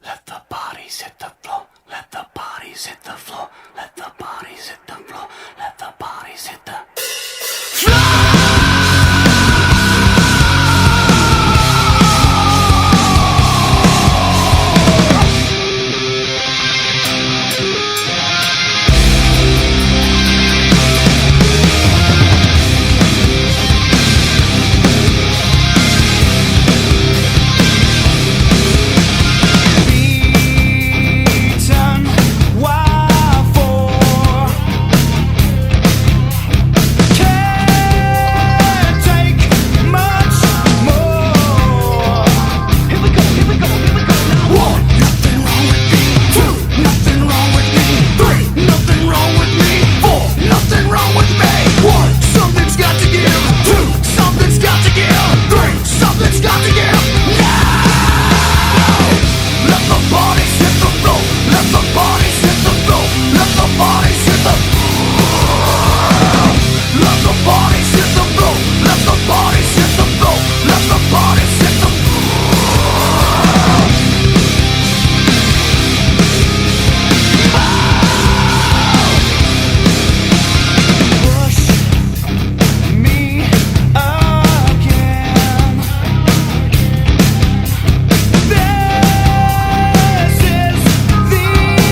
Let the bodies hit the floor. Let the bodies hit the floor. Let the bodies hit the floor. Let the bodies hit the let the bodies hit the floor. Let the bodies